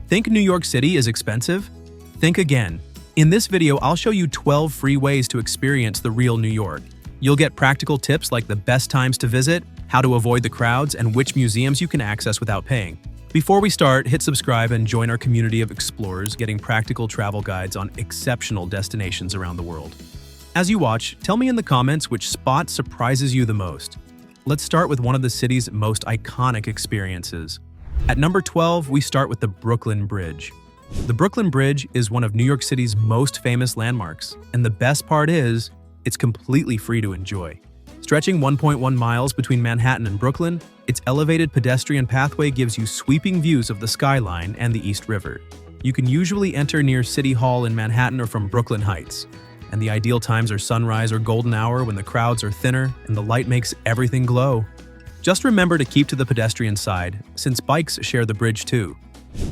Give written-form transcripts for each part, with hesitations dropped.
Think New York City is expensive? Think again. In this video, I'll show you 12 free ways to experience the real New York. You'll get practical tips like the best times to visit, how to avoid the crowds, and which museums you can access without paying. Before we start, hit subscribe and join our community of explorers getting practical travel guides on exceptional destinations around the world. As you watch, tell me in the comments which spot surprises you the most. Let's start with one of the city's most iconic experiences. At number 12, we start with the Brooklyn Bridge. The Brooklyn Bridge is one of New York City's most famous landmarks, and the best part is, it's completely free to enjoy. Stretching 1.1 miles between Manhattan and Brooklyn, its elevated pedestrian pathway gives you sweeping views of the skyline and the East River. You can usually enter near City Hall in Manhattan or from Brooklyn Heights, and the ideal times are sunrise or golden hour when the crowds are thinner and the light makes everything glow. Just remember to keep to the pedestrian side, since bikes share the bridge too.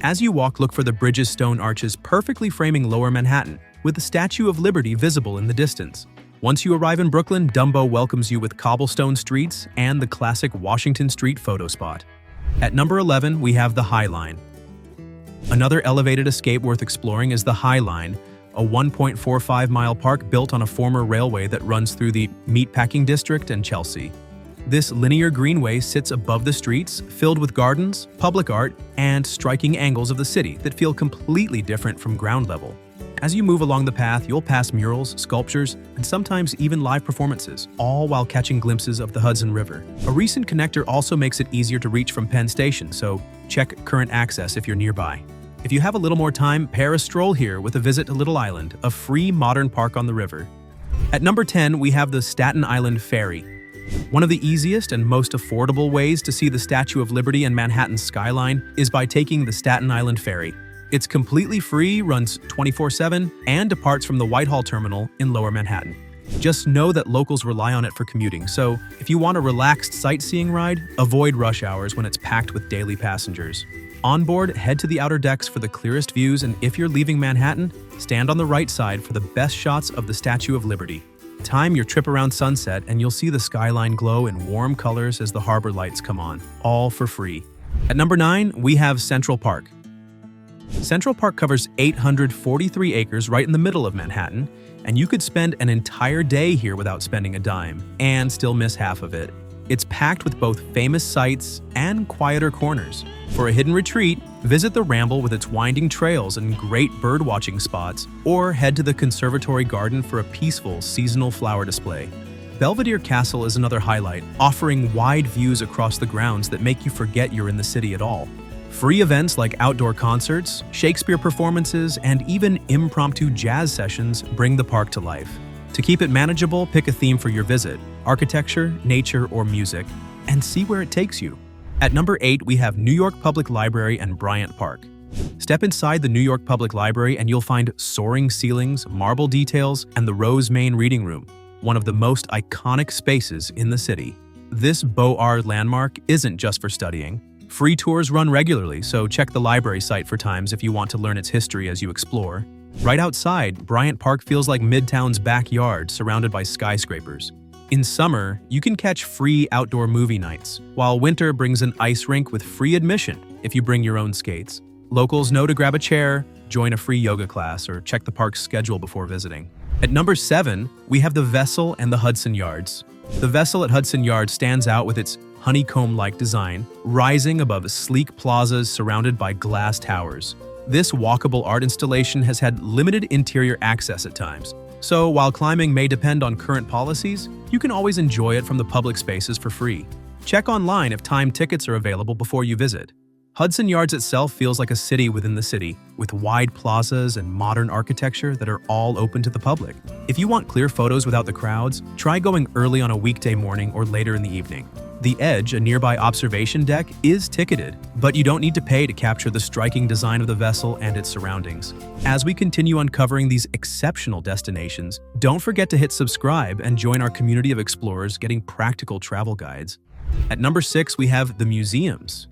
As you walk, look for the bridge's stone arches perfectly framing Lower Manhattan, with the Statue of Liberty visible in the distance. Once you arrive in Brooklyn, Dumbo welcomes you with cobblestone streets and the classic Washington Street photo spot. At number 11, we have the High Line. Another elevated escape worth exploring is the High Line, a 1.45-mile park built on a former railway that runs through the Meatpacking District and Chelsea. This linear greenway sits above the streets, filled with gardens, public art, and striking angles of the city that feel completely different from ground level. As you move along the path, you'll pass murals, sculptures, and sometimes even live performances, all while catching glimpses of the Hudson River. A recent connector also makes it easier to reach from Penn Station, so check current access if you're nearby. If you have a little more time, pair a stroll here with a visit to Little Island, a free modern park on the river. At number 10, we have the Staten Island Ferry. One of the easiest and most affordable ways to see the Statue of Liberty and Manhattan's skyline is by taking the Staten Island Ferry. It's completely free, runs 24/7, and departs from the Whitehall Terminal in Lower Manhattan. Just know that locals rely on it for commuting, so if you want a relaxed sightseeing ride, avoid rush hours when it's packed with daily passengers. On board, head to the outer decks for the clearest views, and if you're leaving Manhattan, stand on the right side for the best shots of the Statue of Liberty. Time your trip around sunset and you'll see the skyline glow in warm colors as the harbor lights come on, all for free. At number 9, we have Central Park. Central Park covers 843 acres right in the middle of Manhattan, and you could spend an entire day here without spending a dime, and still miss half of it. It's packed with both famous sights and quieter corners. For a hidden retreat, visit the Ramble with its winding trails and great bird-watching spots, or head to the Conservatory Garden for a peaceful seasonal flower display. Belvedere Castle is another highlight, offering wide views across the grounds that make you forget you're in the city at all. Free events like outdoor concerts, Shakespeare performances, and even impromptu jazz sessions bring the park to life. To keep it manageable, pick a theme for your visit: architecture, nature, or music, and see where it takes you. At number 8, we have New York Public Library and Bryant Park. Step inside the New York Public Library and you'll find soaring ceilings, marble details, and the Rose Main Reading Room, one of the most iconic spaces in the city. This Beaux Arts landmark isn't just for studying. Free tours run regularly, so check the library site for times if you want to learn its history as you explore. Right outside, Bryant Park feels like Midtown's backyard, surrounded by skyscrapers. In summer, you can catch free outdoor movie nights, while winter brings an ice rink with free admission if you bring your own skates. Locals know to grab a chair, join a free yoga class, or check the park's schedule before visiting. At number 7, we have the Vessel and the Hudson Yards. The Vessel at Hudson Yards stands out with its honeycomb-like design, rising above sleek plazas surrounded by glass towers. This walkable art installation has had limited interior access at times, so while climbing may depend on current policies, you can always enjoy it from the public spaces for free. Check online if timed tickets are available before you visit. Hudson Yards itself feels like a city within the city, with wide plazas and modern architecture that are all open to the public. If you want clear photos without the crowds, try going early on a weekday morning or later in the evening. The Edge, a nearby observation deck, is ticketed, but you don't need to pay to capture the striking design of the Vessel and its surroundings. As we continue uncovering these exceptional destinations, don't forget to hit subscribe and join our community of explorers getting practical travel guides. At number 6, we have the museums.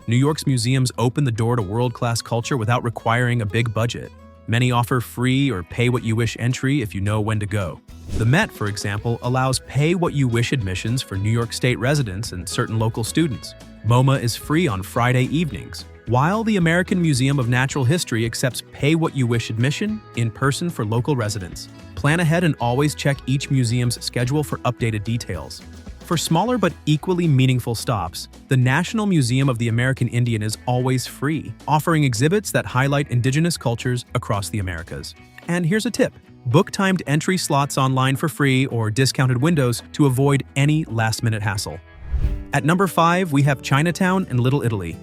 New York's museums open the door to world-class culture without requiring a big budget. Many offer free or pay-what-you-wish entry if you know when to go. The Met, for example, allows pay-what-you-wish admissions for New York State residents and certain local students. MoMA is free on Friday evenings, while the American Museum of Natural History accepts pay-what-you-wish admission in person for local residents. Plan ahead and always check each museum's schedule for updated details. For smaller but equally meaningful stops, the National Museum of the American Indian is always free, offering exhibits that highlight indigenous cultures across the Americas. And here's a tip: book timed entry slots online for free or discounted windows to avoid any last-minute hassle. At number 5, we have Chinatown and Little Italy.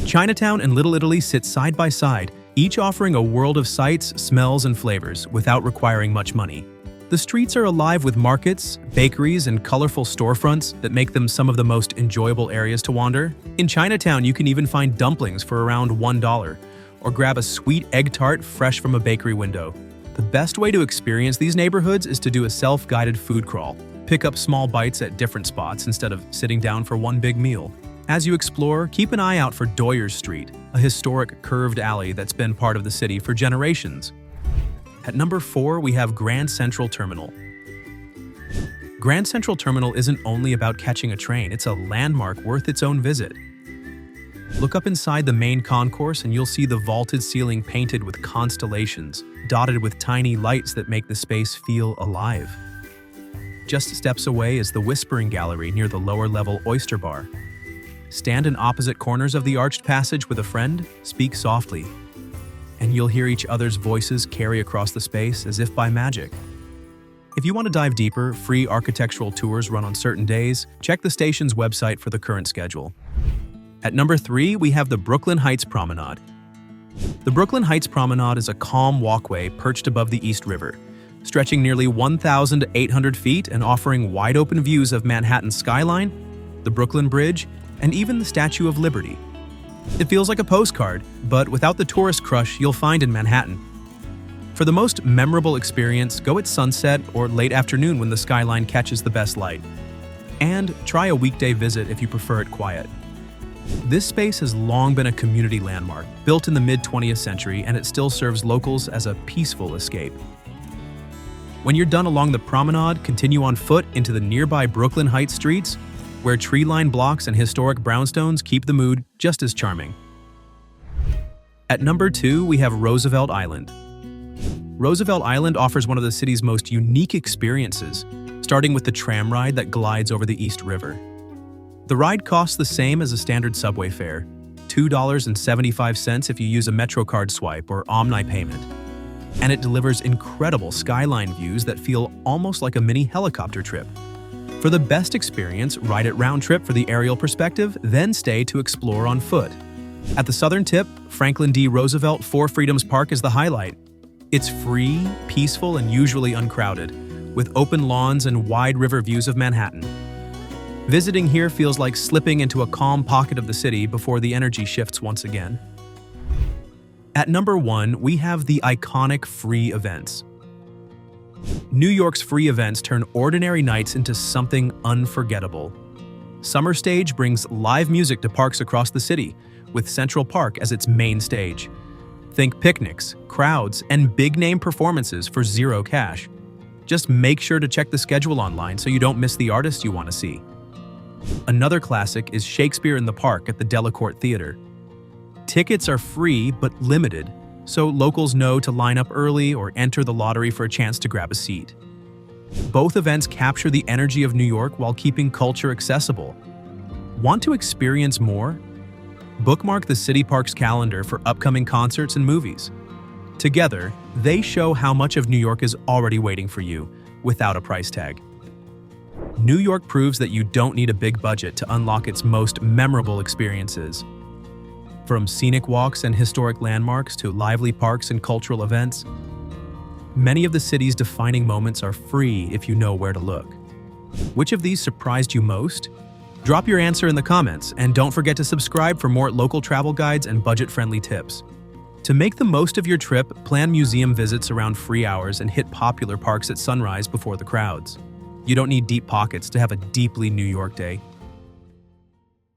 Chinatown and Little Italy sit side by side, each offering a world of sights, smells, and flavors without requiring much money. The streets are alive with markets, bakeries, and colorful storefronts that make them some of the most enjoyable areas to wander. In Chinatown, you can even find dumplings for around $1, or grab a sweet egg tart fresh from a bakery window. The best way to experience these neighborhoods is to do a self-guided food crawl. Pick up small bites at different spots instead of sitting down for one big meal. As you explore, keep an eye out for Doyers Street, a historic curved alley that's been part of the city for generations. At number 4, we have Grand Central Terminal. Grand Central Terminal isn't only about catching a train, it's a landmark worth its own visit. Look up inside the main concourse and you'll see the vaulted ceiling painted with constellations, dotted with tiny lights that make the space feel alive. Just steps away is the Whispering Gallery near the lower-level Oyster Bar. Stand in opposite corners of the arched passage with a friend, speak softly, and you'll hear each other's voices carry across the space as if by magic. If you want to dive deeper, free architectural tours run on certain days. Check the station's website for the current schedule. At number 3, we have the Brooklyn Heights Promenade. The Brooklyn Heights Promenade is a calm walkway perched above the East River, stretching nearly 1,800 feet and offering wide-open views of Manhattan's skyline, the Brooklyn Bridge, and even the Statue of Liberty. It feels like a postcard, but without the tourist crush you'll find in Manhattan. For the most memorable experience, go at sunset or late afternoon when the skyline catches the best light. And try a weekday visit if you prefer it quiet. This space has long been a community landmark, built in the mid-20th century, and it still serves locals as a peaceful escape. When you're done along the promenade, continue on foot into the nearby Brooklyn Heights streets, where tree-lined blocks and historic brownstones keep the mood just as charming. At number 2, we have Roosevelt Island. Roosevelt Island offers one of the city's most unique experiences, starting with the tram ride that glides over the East River. The ride costs the same as a standard subway fare, $2.75 if you use a MetroCard swipe or Omni payment. And it delivers incredible skyline views that feel almost like a mini helicopter trip. For the best experience, ride it round trip for the aerial perspective, then stay to explore on foot. At the southern tip, Franklin D. Roosevelt Four Freedoms Park is the highlight. It's free, peaceful, and usually uncrowded, with open lawns and wide river views of Manhattan. Visiting here feels like slipping into a calm pocket of the city before the energy shifts once again. At number 1, we have the iconic free events. New York's free events turn ordinary nights into something unforgettable. Summer Stage brings live music to parks across the city, with Central Park as its main stage. Think picnics, crowds, and big-name performances for zero cash. Just make sure to check the schedule online so you don't miss the artist you want to see. Another classic is Shakespeare in the Park at the Delacorte Theater. Tickets are free but limited, so locals know to line up early or enter the lottery for a chance to grab a seat. Both events capture the energy of New York while keeping culture accessible. Want to experience more? Bookmark the City Parks calendar for upcoming concerts and movies. Together, they show how much of New York is already waiting for you, without a price tag. New York proves that you don't need a big budget to unlock its most memorable experiences. From scenic walks and historic landmarks to lively parks and cultural events, many of the city's defining moments are free if you know where to look. Which of these surprised you most? Drop your answer in the comments, and don't forget to subscribe for more local travel guides and budget-friendly tips. To make the most of your trip, plan museum visits around free hours and hit popular parks at sunrise before the crowds. You don't need deep pockets to have a deeply New York day.